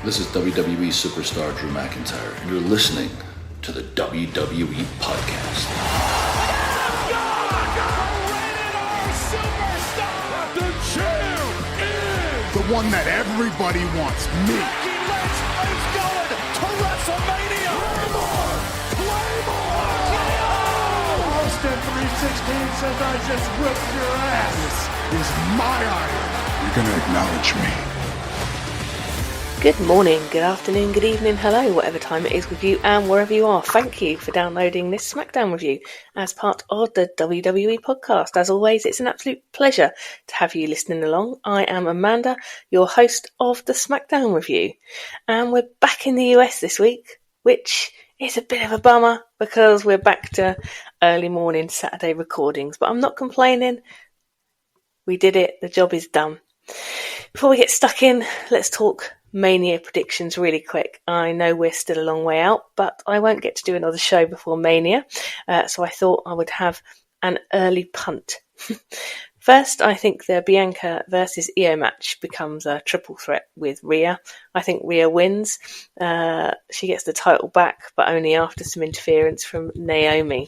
This is WWE superstar Drew McIntyre, and you're listening to the WWE Podcast. The champ is the one that everybody wants, me. It's going to WrestleMania. Claymore! Austin 316 says I just whipped your ass. This is my iron. You're going to acknowledge me. Good morning, good afternoon, good evening, hello, whatever time it is with you and wherever you are. Thank you for downloading this SmackDown review as part of the WWE podcast. As always, it's an absolute pleasure to have you listening along. I am Amanda, your host of the SmackDown review. And we're back in the US this week, which is a bit of a bummer because we're back to early morning Saturday recordings. But I'm not complaining. We did it. The job is done. Before we get stuck in, let's talk Mania predictions really quick. I know we're still a long way out, but I won't get to do another show before Mania, so I thought I would have an early punt. First, I think the Bianca versus Io match becomes a triple threat with Rhea. I think Rhea wins. She gets the title back, but only after some interference from Naomi.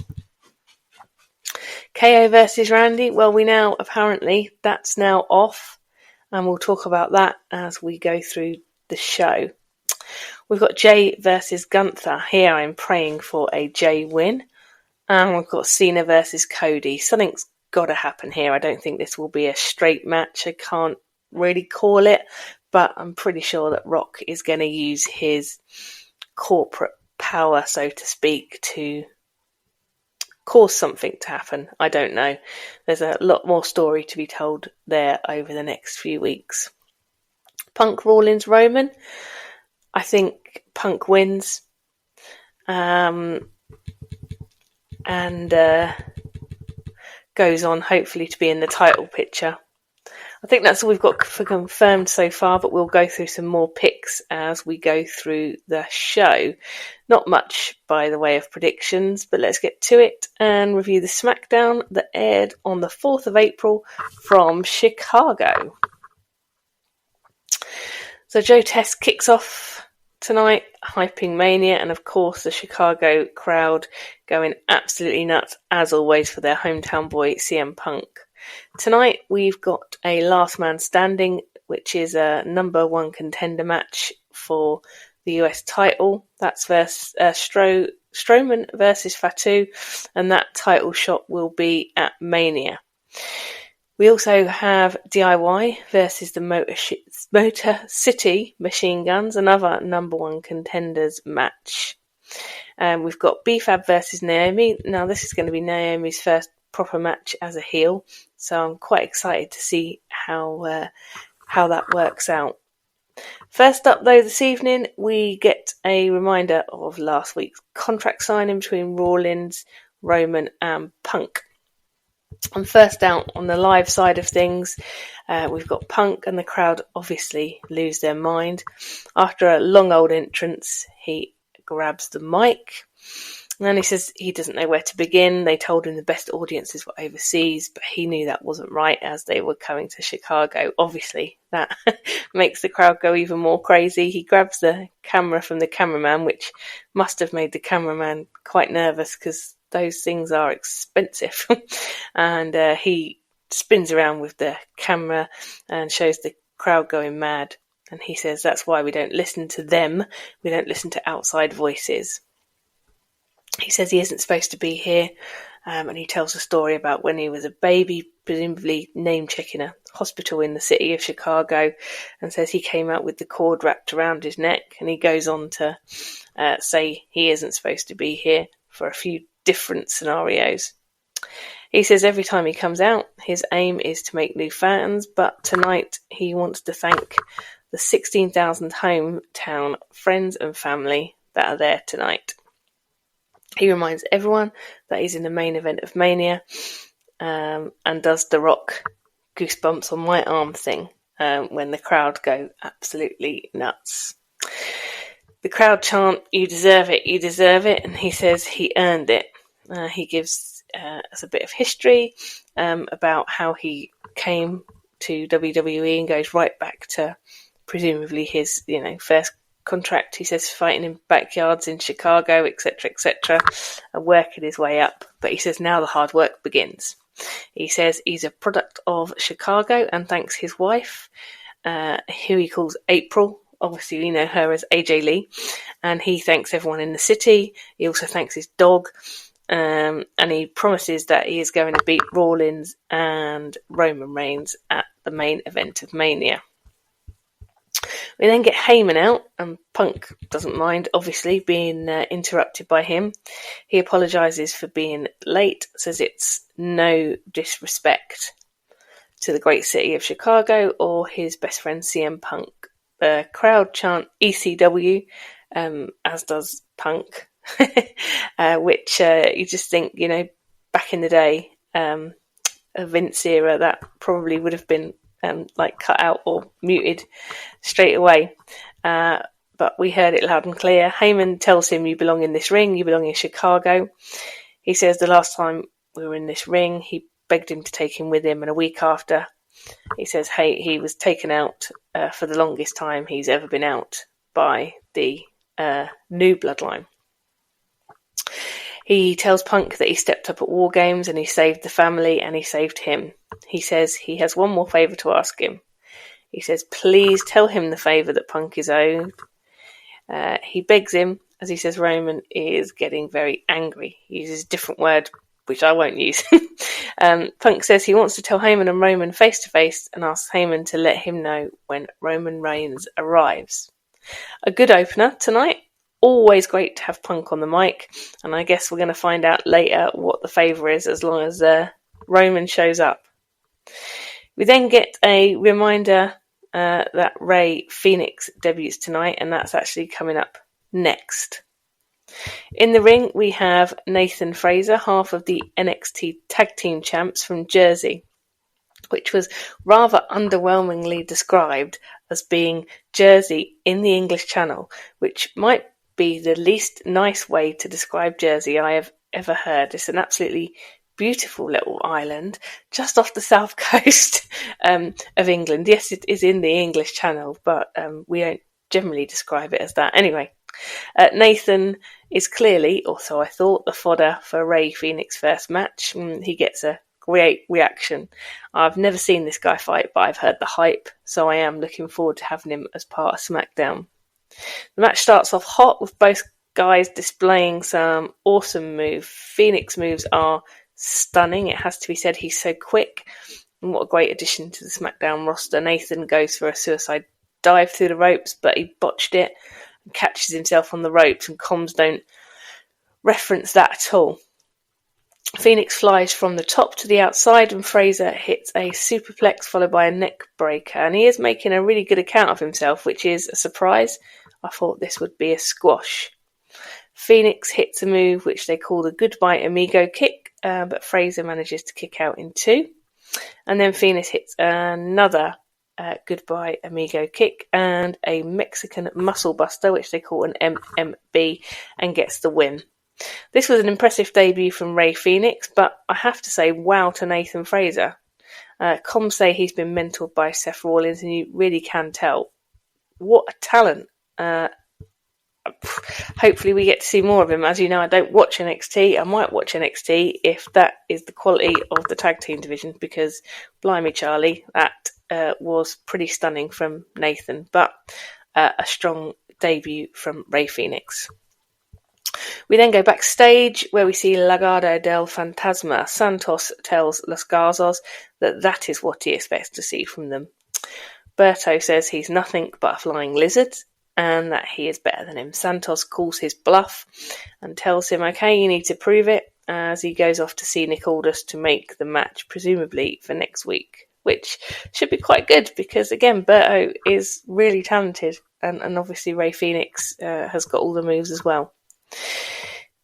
KO versus Randy, well, we now, apparently, that's now off, and we'll talk about that as we go through the show. We've got Jay versus Gunther. Here I'm praying for a Jay win. And we've got Cena versus Cody. Something's got to happen here. I don't think this will be a straight match. I can't really call it, but I'm pretty sure that Rock is going to use his corporate power, so to speak, to cause something to happen. I don't know. There's a lot more story to be told there over the next few weeks. Punk Rollins Roman. I think Punk wins. And goes on hopefully to be in the title picture. I think that's all we've got for confirmed so far, but we'll go through some more picks as we go through the show. Not much by the way of predictions, but let's get to it and review the SmackDown that aired on the 4th of April from Chicago. So Joe Test kicks off tonight, hyping Mania, and of course the Chicago crowd going absolutely nuts, as always, for their hometown boy CM Punk. Tonight we've got a last man standing, which is a number one contender match for the US title. That's versus Stroman versus Fatu, and that title shot will be at Mania. We also have DIY versus the Motor City Machine Guns, another number one contenders match. We've got B-Fab versus Naomi. Now this is going to be Naomi's first proper match as a heel, so I'm quite excited to see how that works out. First up though this evening, we get a reminder of last week's contract signing between Rollins, Roman and Punk. And first out on the live side of things, we've got Punk, and the crowd obviously lose their mind. After a long old entrance, he grabs the mic, and then he says he doesn't know where to begin. They told him the best audiences were overseas, but he knew that wasn't right as they were coming to Chicago. Obviously, that makes the crowd go even more crazy. He grabs the camera from the cameraman, which must have made the cameraman quite nervous because those things are expensive. And he spins around with the camera and shows the crowd going mad. And he says that's why we don't listen to them. We don't listen to outside voices. He says he isn't supposed to be here. And he tells a story about when he was a baby, presumably name-checking a hospital in the city of Chicago, and says he came out with the cord wrapped around his neck. And he goes on to say he isn't supposed to be here for a few different scenarios. He says every time he comes out, his aim is to make new fans, but tonight he wants to thank the 16,000 hometown friends and family that are there tonight. He reminds everyone that he's in the main event of Mania, and does the Rock goosebumps on my arm thing when the crowd go absolutely nuts. The crowd chant, "You deserve it, you deserve it," and he says he earned it. He gives us a bit of history about how he came to WWE and goes right back to presumably his first contract, he says, fighting in backyards in Chicago, etc., and working his way up. But he says now the hard work begins. He says he's a product of Chicago and thanks his wife, who he calls April. Obviously, we know her as AJ Lee. And he thanks everyone in the city. He also thanks his dog. And he promises that he is going to beat Rollins and Roman Reigns at the main event of Mania. We then get Heyman out, and Punk doesn't mind, obviously, being interrupted by him. He apologises for being late, says it's no disrespect to the great city of Chicago or his best friend CM Punk. The crowd chant ECW, as does Punk, which you just think, back in the day, a Vince era, that probably would have been cut out or muted straight away. But we heard it loud and clear. Heyman tells him, you belong in this ring, you belong in Chicago. He says the last time we were in this ring, he begged him to take him with him, and a week after, he says, hey, he was taken out for the longest time he's ever been out by the new bloodline. He tells Punk that he stepped up at War Games and he saved the family and he saved him. He says he has one more favour to ask him. He says, please tell him the favour that Punk is owed. He begs him, as he says Roman is getting very angry. He uses a different word, which I won't use. Punk says he wants to tell Heyman and Roman face to face and asks Heyman to let him know when Roman Reigns arrives. A good opener tonight. Always great to have Punk on the mic, and I guess we're going to find out later what the favour is as long as Roman shows up. We then get a reminder that Rey Fenix debuts tonight, and that's actually coming up next. In the ring, we have Nathan Fraser, half of the NXT Tag Team Champs from Jersey, which was rather underwhelmingly described as being Jersey in the English Channel, which might be the least nice way to describe Jersey I have ever heard. It's an absolutely beautiful little island just off the south coast of England. Yes, it is in the English Channel, but we don't generally describe it as that. Anyway, Nathan is clearly, or so I thought, the fodder for Rey Fenix's first match. He gets a great reaction. I've never seen this guy fight, but I've heard the hype, so I am looking forward to having him as part of SmackDown. The match starts off hot with both guys displaying some awesome moves. Fenix moves are stunning. It has to be said, he's so quick. And what a great addition to the SmackDown roster. Nathan goes for a suicide dive through the ropes, but he botched it and catches himself on the ropes, and comms don't reference that at all. Fenix flies from the top to the outside and Fraser hits a superplex followed by a neck breaker, and he is making a really good account of himself, which is a surprise. I thought this would be a squash. Fenix hits a move which they call the goodbye amigo kick, but Fraser manages to kick out in two, and then Fenix hits another goodbye amigo kick and a Mexican muscle buster, which they call an MMB, and gets the win. This was an impressive debut from Rey Fenix, but I have to say wow to Nathan Fraser. Comms say he's been mentored by Seth Rollins, and you really can tell. What a talent. Hopefully we get to see more of him. As you know, I don't watch NXT. I might watch NXT if that is the quality of the tag team division, because blimey Charlie, that was pretty stunning from Nathan, but a strong debut from Rey Fenix. We then go backstage where we see Legado del Fantasma. Santos tells Los Garzos that is what he expects to see from them. Berto says he's nothing but a flying lizard and that he is better than him. Santos calls his bluff and tells him, okay, you need to prove it, as he goes off to see Nick Aldis to make the match, presumably for next week, which should be quite good because, again, Berto is really talented, and obviously Rey Fenix has got all the moves as well.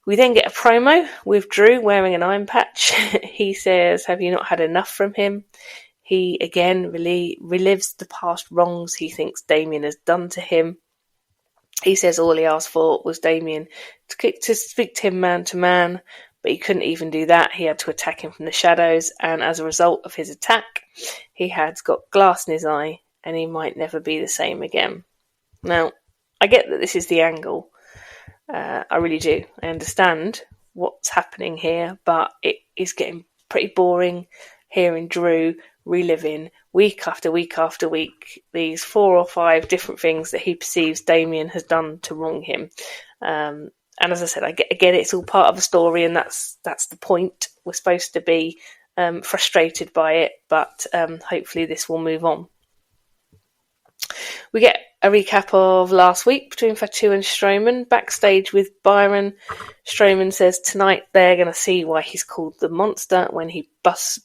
We then get a promo with Drew wearing an iron patch. He says, have you not had enough from him? He again relives the past wrongs he thinks Damien has done to him. He says all he asked for was Damien to speak to him man to man, but he couldn't even do that. He had to attack him from the shadows, and as a result of his attack, he had got glass in his eye, and he might never be the same again. Now, I get that this is the angle. I really do. I understand what's happening here, but it is getting pretty boring hearing Drew reliving week after week after week these 4 or 5 different things that he perceives Damien has done to wrong him. And as I said, I get it's all part of a story, and that's the point. We're supposed to be frustrated by it, but hopefully this will move on. We get a recap of last week between Fatu and Stroman. Backstage with Byron, Stroman says tonight they're going to see why he's called the Monster when he buzz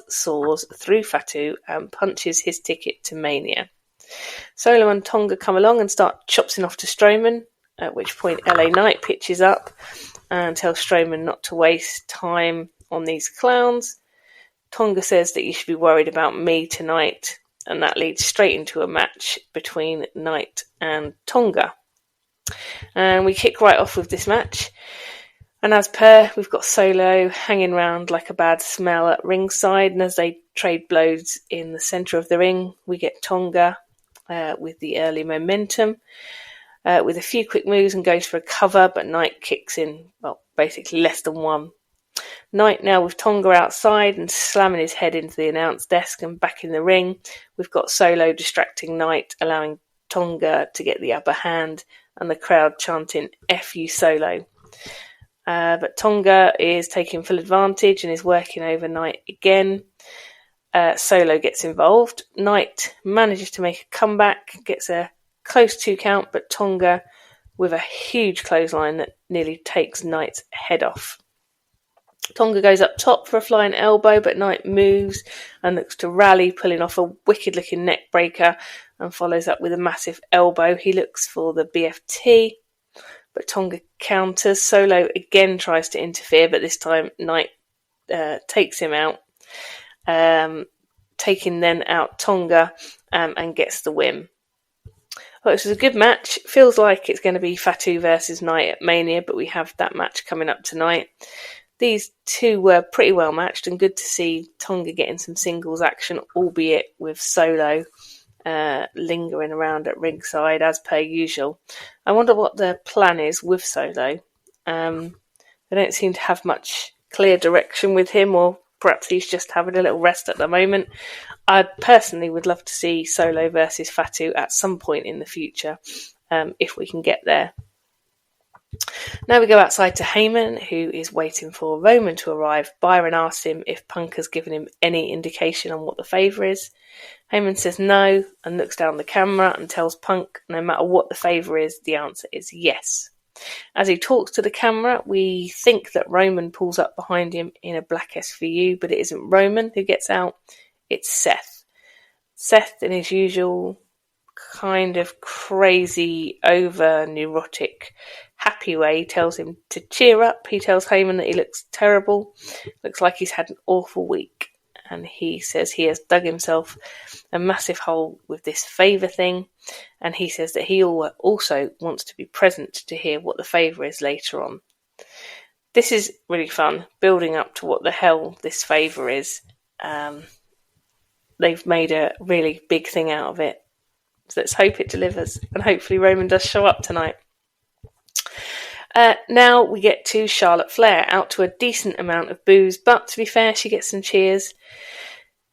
saws through Fatu and punches his ticket to Mania. Solo and Tonga come along and start chopsing off to Stroman, at which point LA Knight pitches up and tells Stroman not to waste time on these clowns. Tonga says that you should be worried about me tonight, and that leads straight into a match between Knight and Tonga. And we kick right off with this match. And as per, we've got Solo hanging around like a bad smell at ringside, and as they trade blows in the centre of the ring, we get Tonga with the early momentum, with a few quick moves and goes for a cover, but Knight kicks in, well, basically less than one. Knight now with Tonga outside and slamming his head into the announce desk, and back in the ring we've got Solo distracting Knight, allowing Tonga to get the upper hand, and the crowd chanting F you Solo. But Tonga is taking full advantage and is working over Knight again. Solo gets involved. Knight manages to make a comeback, gets a close 2 count, but Tonga with a huge clothesline that nearly takes Knight's head off. Tonga goes up top for a flying elbow, but Knight moves and looks to rally, pulling off a wicked-looking neck breaker, and follows up with a massive elbow. He looks for the BFT, but Tonga counters. Solo again tries to interfere, but this time Knight takes him out, taking then out Tonga and gets the win. Well, this was a good match. It feels like it's going to be Fatu versus Knight at Mania, but we have that match coming up tonight. These two were pretty well matched, and good to see Tonga getting some singles action, albeit with Solo lingering around at ringside as per usual. I wonder what the plan is with Solo. They don't seem to have much clear direction with him, or perhaps he's just having a little rest at the moment. I personally would love to see Solo versus Fatu at some point in the future, if we can get there. Now we go outside to Heyman, who is waiting for Roman to arrive. Byron asks him if Punk has given him any indication on what the favour is. Heyman says no and looks down the camera and tells Punk no matter what the favour is, the answer is yes. As he talks to the camera, we think that Roman pulls up behind him in a black SVU, but it isn't Roman who gets out, it's Seth. Seth, in his usual kind of crazy, over-neurotic, happy way, tells him to cheer up. He tells Heyman that he looks terrible, looks like he's had an awful week, and he says he has dug himself a massive hole with this favour thing, and he says that he also wants to be present to hear what the favour is later on. This is really fun, building up to what the hell this favour is. They've made a really big thing out of it. So let's hope it delivers, and hopefully Roman does show up tonight. Now we get to Charlotte Flair, out to a decent amount of boos, but to be fair, she gets some cheers.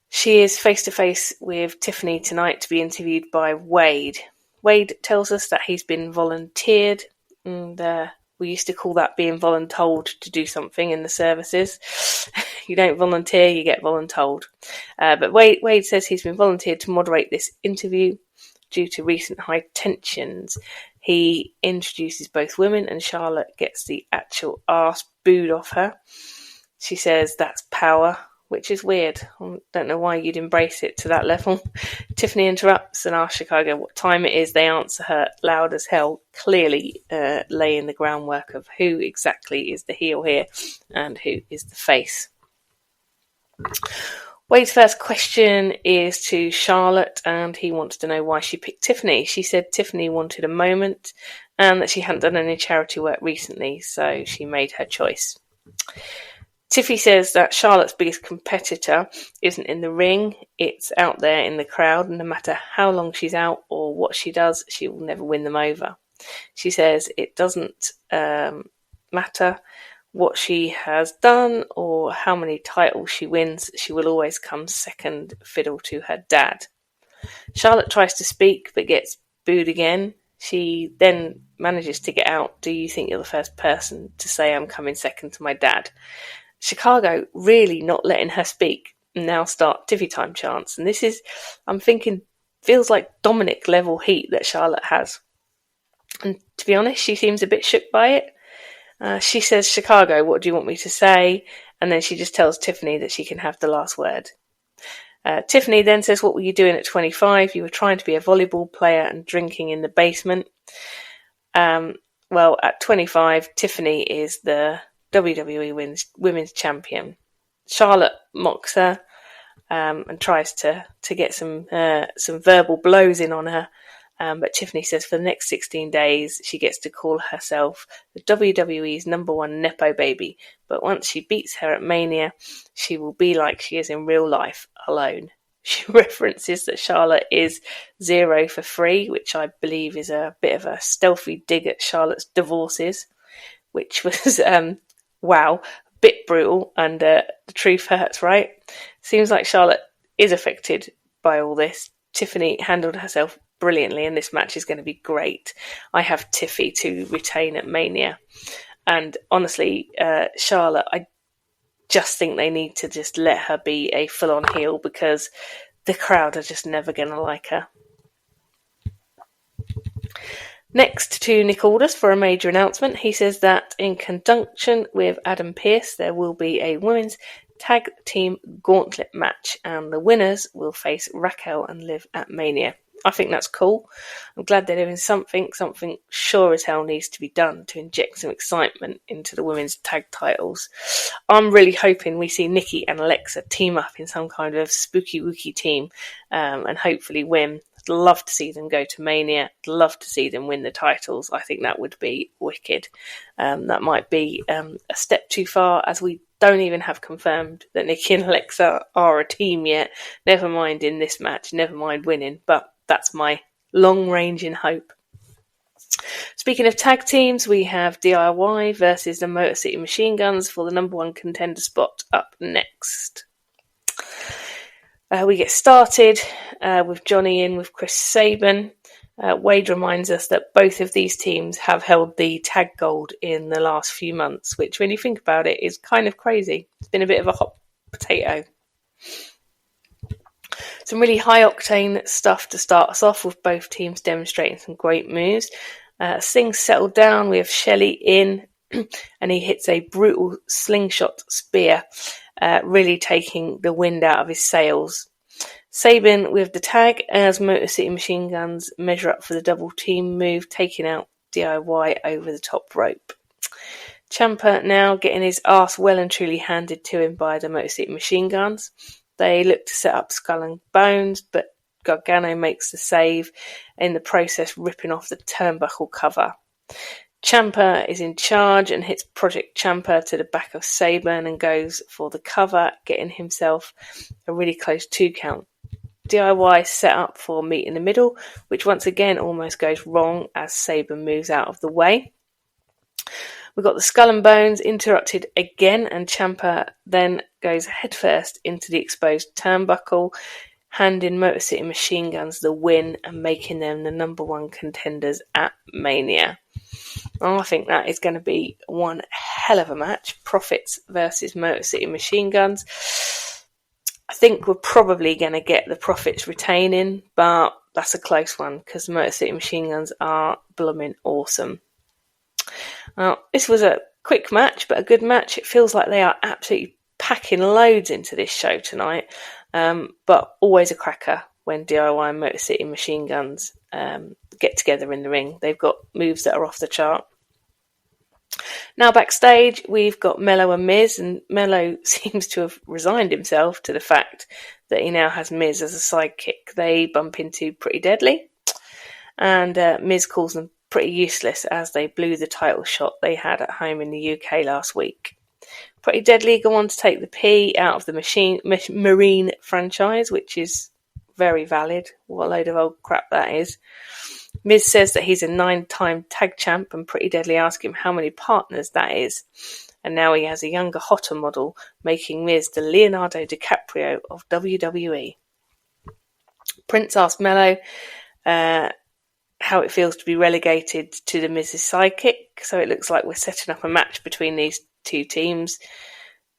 She is face-to-face with Tiffany tonight to be interviewed by Wade. Wade tells us that he's been volunteered, and we used to call that being voluntold to do something in the services. You don't volunteer, you get voluntold. But Wade says he's been volunteered to moderate this interview due to recent high tensions. He introduces both women, and Charlotte gets the actual arse booed off her. She says that's power, which is weird. I don't know why you'd embrace it to that level. Tiffany interrupts and asks Chicago what time it is. They answer her loud as hell, clearly laying the groundwork of who exactly is the heel here and who is the face. Wade's first question is to Charlotte, and he wants to know why she picked Tiffany. She said Tiffany wanted a moment and that she hadn't done any charity work recently, so she made her choice. Tiffy says that Charlotte's biggest competitor isn't in the ring, it's out there in the crowd, and no matter how long she's out or what she does, she will never win them over. She says it doesn't matter what she has done or how many titles she wins, she will always come second fiddle to her dad. Charlotte tries to speak but gets booed again. She then manages to get out, "Do you think you're the first person to say I'm coming second to my dad?" Chicago really not letting her speak, and now start Tiffy time chants. And this is, I'm thinking, feels like Dominic level heat that Charlotte has. And to be honest, she seems a bit shook by it. She says, "Chicago, what do you want me to say?" And then she just tells Tiffany that she can have the last word. Tiffany then says, "What were you doing at 25? You were trying to be a volleyball player and drinking in the basement." Well, at 25, Tiffany is the WWE Women's Champion. Charlotte mocks her and tries to get some verbal blows in on her. But Tiffany says for the next 16 days, she gets to call herself the WWE's #1 Nepo baby. But once she beats her at Mania, she will be like she is in real life, alone. She references that Charlotte is 0 for 3, which I believe is a bit of a stealthy dig at Charlotte's divorces, which was, wow, a bit brutal, and the truth hurts, right? Seems like Charlotte is affected by all this. Tiffany handled herself brilliantly, and this match is going to be great. I have Tiffy to retain at Mania. And honestly, Charlotte, I just think they need to just let her be a full-on heel, because the crowd are just never going to like her. Next to Nick Aldis for a major announcement. He says that in conjunction with Adam Pearce, there will be a women's tag team gauntlet match, and the winners will face Raquel and Liv at Mania. I think that's cool. I'm glad they're doing something sure as hell needs to be done to inject some excitement into the women's tag titles. I'm really hoping we see Nikki and Alexa team up in some kind of spooky wookie team and hopefully win. I'd love to see them go to Mania. I'd love to see them win the titles. I think that would be wicked. That might be a step too far, as we don't even have confirmed that Nikki and Alexa are a team yet. Never mind in this match, never mind winning, but that's my long-ranging hope. Speaking of tag teams, we have DIY versus the Motor City Machine Guns for the #1 contender spot up next. We get started with Johnny in with Chris Sabin. Wade reminds us that both of these teams have held the tag gold in the last few months, which, when you think about it, is kind of crazy. It's been a bit of a hot potato. Some really high-octane stuff to start us off, with both teams demonstrating some great moves. As things settle down, we have Shelley in, and he hits a brutal slingshot spear, really taking the wind out of his sails. Sabin with the tag as Motor City Machine Guns measure up for the double team move, taking out DIY over the top rope. Ciampa now getting his arse well and truly handed to him by the Motor City Machine Guns. They look to set up Skull and Bones, but Gargano makes the save, in the process ripping off the turnbuckle cover. Ciampa is in charge and hits Project Ciampa to the back of Sabin and goes for the cover, getting himself a really close 2 count. DIY set up for meet in the middle, which once again almost goes wrong as Sabin moves out of the way. We've got the Skull and Bones interrupted again, and Ciampa then goes headfirst into the exposed turnbuckle, handing Motor City Machine Guns the win and making them the #1 contenders at Mania. I think that is going to be one hell of a match. Profits versus Motor City Machine Guns. I think we're probably going to get the Profits retaining, but that's a close one because Motor City Machine Guns are blooming awesome. This was a quick match, but a good match. It feels like they are absolutely packing loads into this show tonight, but always a cracker when DIY and Motor City Machine Guns get together in the ring. They've got moves that are off the chart. Now backstage, we've got Mello and Miz, and Mello seems to have resigned himself to the fact that he now has Miz as a sidekick. They bump into Pretty Deadly, and Miz calls them pretty useless as they blew the title shot they had at home in the UK last week. Pretty Deadly go on to take the P out of the Marine franchise, which is very valid. What a load of old crap that is. Miz says that he's a 9-time tag champ, and Pretty Deadly ask him how many partners that is. And now he has a younger, hotter model, making Miz the Leonardo DiCaprio of WWE. Prince asks Mello how it feels to be relegated to the Miz's sidekick, so it looks like we're setting up a match between these two teams.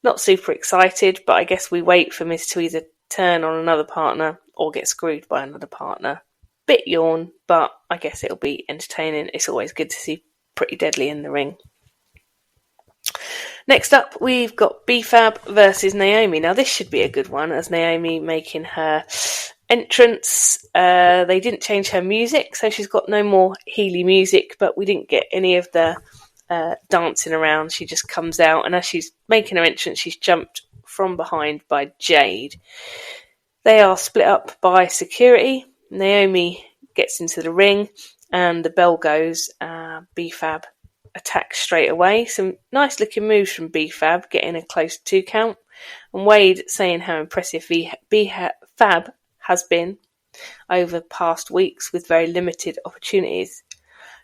Not super excited, but I guess we wait for Miz to either turn on another partner or get screwed by another partner. Bit yawn, but I guess it'll be entertaining. It's always good to see Pretty Deadly in the ring. Next up, we've got B-Fab versus Naomi. Now, this should be a good one, as Naomi making her entrance. They didn't change her music, so she's got no more Healy music, but we didn't get any of the dancing around. She just comes out, and as she's making her entrance, she's jumped from behind by Jade. They are split up by security. Naomi gets into the ring, and the bell goes. B-Fab attacks straight away. Some nice looking moves from B-Fab, getting a close 2 count. And Wade saying how impressive B-Fab has been over past weeks with very limited opportunities.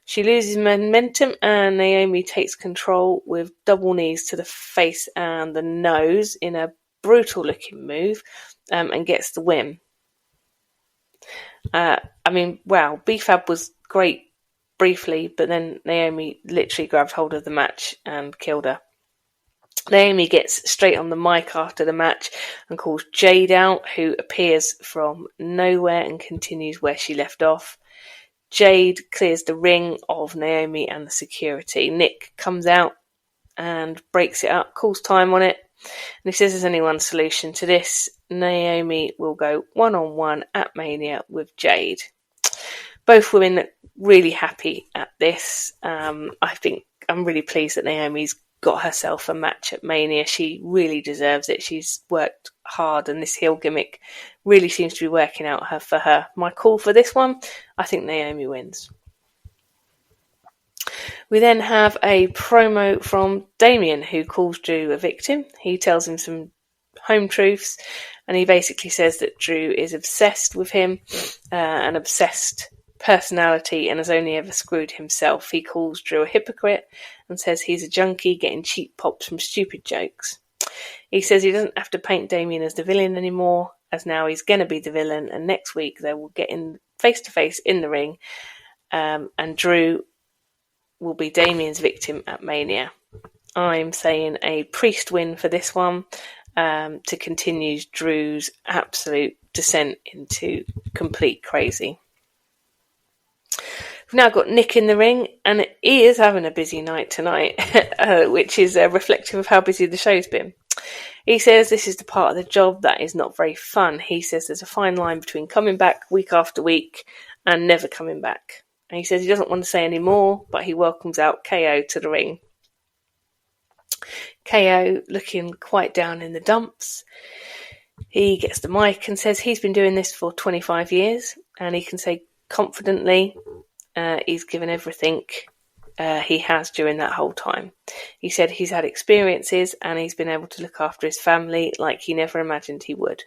She loses momentum, and Naomi takes control with double knees to the face and the nose in a brutal looking move, and gets the win. Wow, B-Fab was great briefly, but then Naomi literally grabbed hold of the match and killed her. Naomi gets straight on the mic after the match and calls Jade out, who appears from nowhere and continues where she left off. Jade clears the ring of Naomi and the security. Nick comes out and breaks it up, calls time on it, and he says there's only one solution to this. Naomi will go one-on-one at Mania with Jade. Both women look really happy at this. I think I'm really pleased that Naomi's got herself a match at Mania. She really deserves it. She's worked hard, and this heel gimmick really seems to be working out for her. My call for this one, I think Naomi wins. We then have a promo from Damien, who calls Drew a victim. He tells him some home truths, and he basically says that Drew is obsessed with him, an obsessed personality, and has only ever screwed himself. He calls Drew a hypocrite and says he's a junkie getting cheap pops from stupid jokes. He says he doesn't have to paint Damien as the villain anymore, as now he's going to be the villain, and next week they will get in face to face in the ring, and Drew will be Damien's victim at Mania. I'm saying a Priest win for this one, to continue Drew's absolute descent into complete crazy. We've now got Nick in the ring, and he is having a busy night tonight, which is reflective of how busy the show's been. He says this is the part of the job that is not very fun. He says there's a fine line between coming back week after week and never coming back. And he says he doesn't want to say any more, but he welcomes out KO to the ring. KO looking quite down in the dumps. He gets the mic and says he's been doing this for 25 years, and he can say confidently he's given everything he has during that whole time. He said he's had experiences and he's been able to look after his family like he never imagined he would.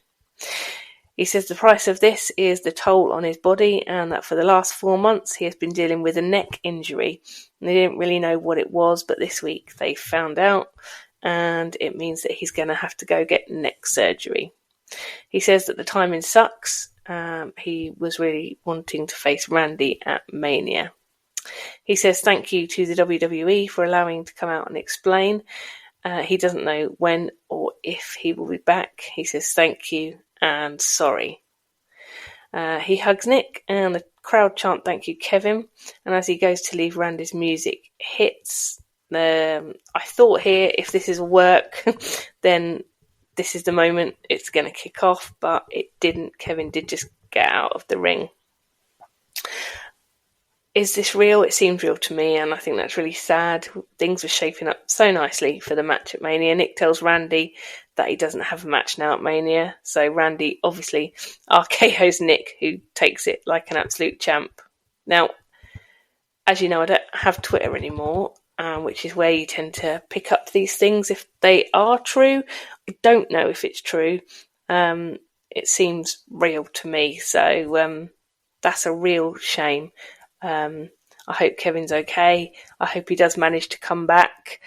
He says the price of this is the toll on his body, and that for the last 4 months he has been dealing with a neck injury. And they didn't really know what it was, but this week they found out, and it means that he's going to have to go get neck surgery. He says that the timing sucks. He was really wanting to face Randy at Mania. He says thank you to the WWE for allowing him to come out and explain. He doesn't know when or if he will be back. He says thank you and sorry. He hugs Nick, and the crowd chant thank you Kevin, and as he goes to leave, Randy's music hits. I thought here, if this is work, then this is the moment it's going to kick off, but it didn't. Kevin did just get out of the ring. Is this real? It seems real to me, and I think that's really sad. Things were shaping up so nicely for the match at Mania. Nick tells Randy that he doesn't have a match now at Mania, so Randy obviously RKO's Nick, who takes it like an absolute champ. Now, as you know, I don't have Twitter anymore, which is where you tend to pick up these things if they are true. I don't know if it's true. It seems real to me, so that's a real shame. I hope Kevin's okay. I hope he does manage to come back.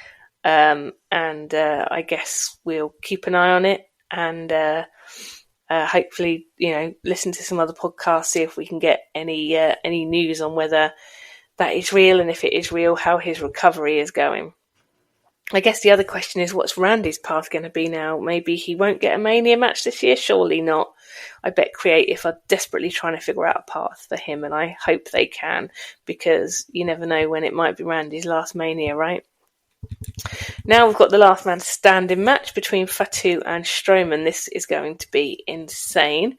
And I guess we'll keep an eye on it and hopefully, listen to some other podcasts, see if we can get any news on whether that is real, and if it is real, how his recovery is going. I guess the other question is, what's Randy's path going to be now? Maybe he won't get a Mania match this year? Surely not. I bet Creative are desperately trying to figure out a path for him, and I hope they can, because you never know when it might be Randy's last Mania, right? Now we've got the last man standing match between Fatu and Stroman. This is going to be insane.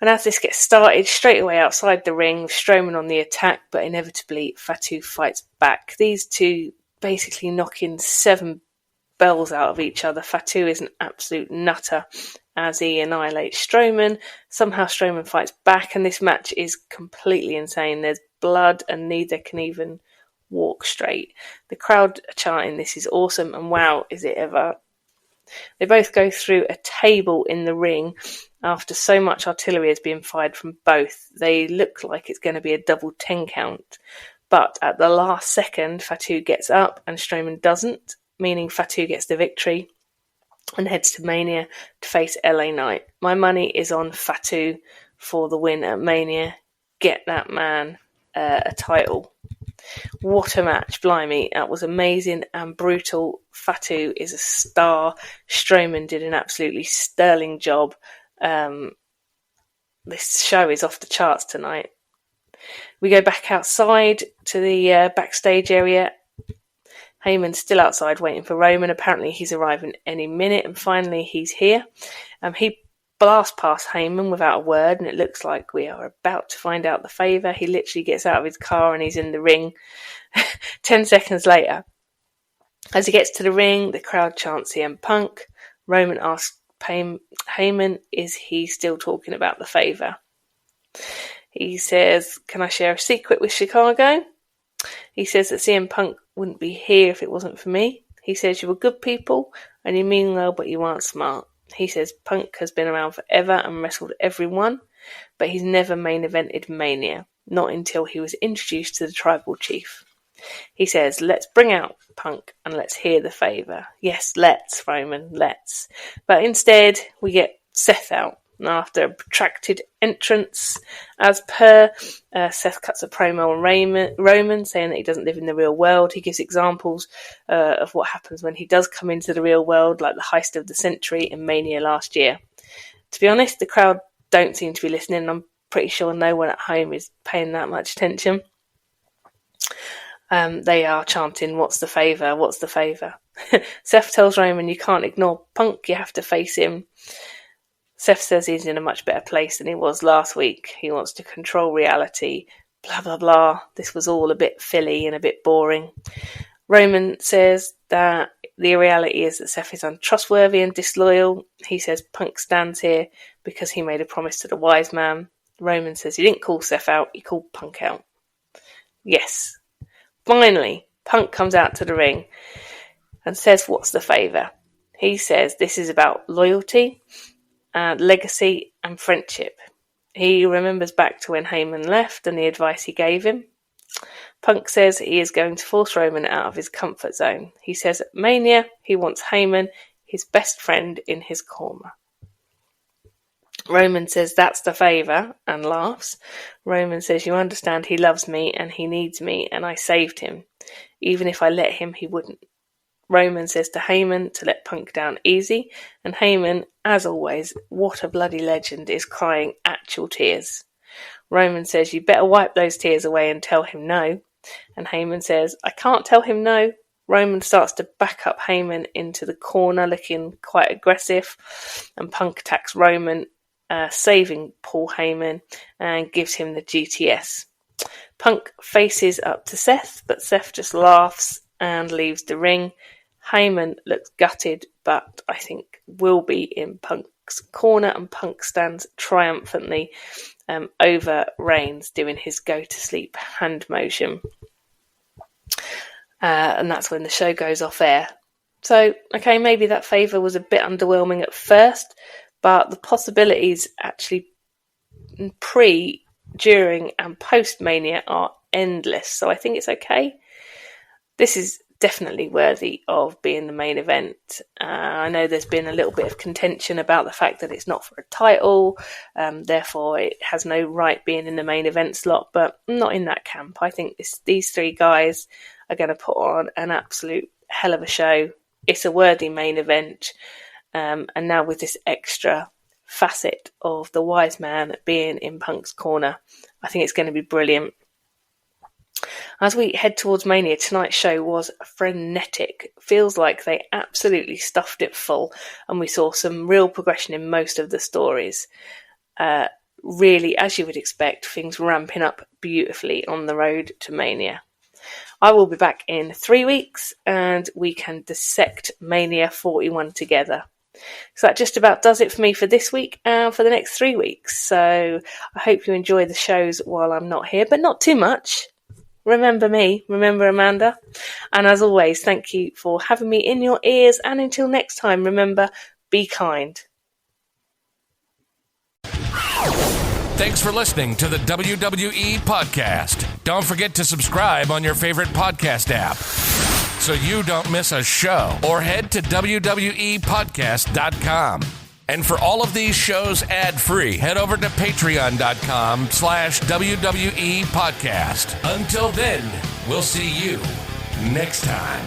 And as this gets started, straight away outside the ring, with Stroman on the attack, but inevitably Fatu fights back. These two basically knocking 7 bells out of each other. Fatu is an absolute nutter as he annihilates Stroman. Somehow Stroman fights back, and this match is completely insane. There's blood, and neither can even walk straight. The crowd are chanting, "This is awesome," and wow, is it ever. They both go through a table in the ring after so much artillery has been fired from both. They look like it's going to be a double 10 count. But at the last second, Fatu gets up and Stroman doesn't, meaning Fatu gets the victory and heads to Mania to face LA Knight. My money is on Fatu for the win at Mania. Get that man a title. What a match, blimey. That was amazing and brutal. Fatu is a star. Stroman did an absolutely sterling job. This show is off the charts tonight. We go back outside to the backstage area. Heyman's still outside waiting for Roman. Apparently he's arriving any minute, and finally he's here. He blasts past Heyman without a word, and it looks like we are about to find out the favour. He literally gets out of his car and he's in the ring. 10 seconds later, as he gets to the ring, the crowd chants CM Punk. Roman asks Heyman, is he still talking about the favour? He says, "Can I share a secret with Chicago?" He says that CM Punk wouldn't be here if it wasn't for me. He says, "You were good people and you mean well, but you aren't smart." He says Punk has been around forever and wrestled everyone, but he's never main evented Mania, not until he was introduced to the Tribal Chief. He says, "Let's bring out Punk and let's hear the favour." Yes, let's, Roman, let's. But instead, we get Seth out. And after a protracted entrance, as per, Seth cuts a promo on Roman, saying that he doesn't live in the real world. He gives examples of what happens when he does come into the real world, like the heist of the century in Mania last year. To be honest, the crowd don't seem to be listening. I'm pretty sure no one at home is paying that much attention. They are chanting, "What's the favour? What's the favour?" Seth tells Roman, "You can't ignore Punk, you have to face him." Seth says he's in a much better place than he was last week. He wants to control reality. Blah, blah, blah. This was all a bit filly and a bit boring. Roman says that the reality is that Seth is untrustworthy and disloyal. He says Punk stands here because he made a promise to the wise man. Roman says, "You didn't call Seth out, you called Punk out." Yes. Finally, Punk comes out to the ring and says, "What's the favour?" He says this is about loyalty, legacy and friendship. He remembers back to when Heyman left and the advice he gave him. Punk says he is going to force Roman out of his comfort zone. He says at Mania he wants Heyman, his best friend, in his corner. Roman says that's the favour and laughs. Roman says, "You understand he loves me and he needs me and I saved him. Even if I let him, he wouldn't." Roman says to Heyman to let Punk down easy, and Heyman, as always, what a bloody legend, is crying actual tears. Roman says, "You better wipe those tears away and tell him no." And Heyman says, "I can't tell him no." Roman starts to back up Heyman into the corner, looking quite aggressive, and Punk attacks Roman, saving Paul Heyman, and gives him the GTS. Punk faces up to Seth, but Seth just laughs and leaves the ring. Heyman looks gutted, but I think will be in Punk's corner, and Punk stands triumphantly over Reigns, doing his go-to-sleep hand motion. And that's when the show goes off air. So, okay, maybe that favour was a bit underwhelming at first, but the possibilities actually pre, during and post-Mania are endless. So I think it's okay. This is definitely worthy of being the main event. I know there's been a little bit of contention about the fact that it's not for a title, therefore it has no right being in the main event slot, but I'm not in that camp. I think these three guys are going to put on an absolute hell of a show. It's a worthy main event, and now with this extra facet of the wise man being in Punk's corner, I think it's going to be brilliant. As we head towards Mania, tonight's show was frenetic. Feels like they absolutely stuffed it full, and we saw some real progression in most of the stories. Really, as you would expect, things ramping up beautifully on the road to Mania. I will be back in 3 weeks, and we can dissect Mania 41 together. So that just about does it for me for this week and for the next 3 weeks. So I hope you enjoy the shows while I'm not here, but not too much. Remember me, remember Amanda. And as always, thank you for having me in your ears. And until next time, remember, be kind. Thanks for listening to the WWE Podcast. Don't forget to subscribe on your favorite podcast app so you don't miss a show, or head to WWEpodcast.com. And for all of these shows ad-free, head over to patreon.com/WWE Podcast. Until then, we'll see you next time.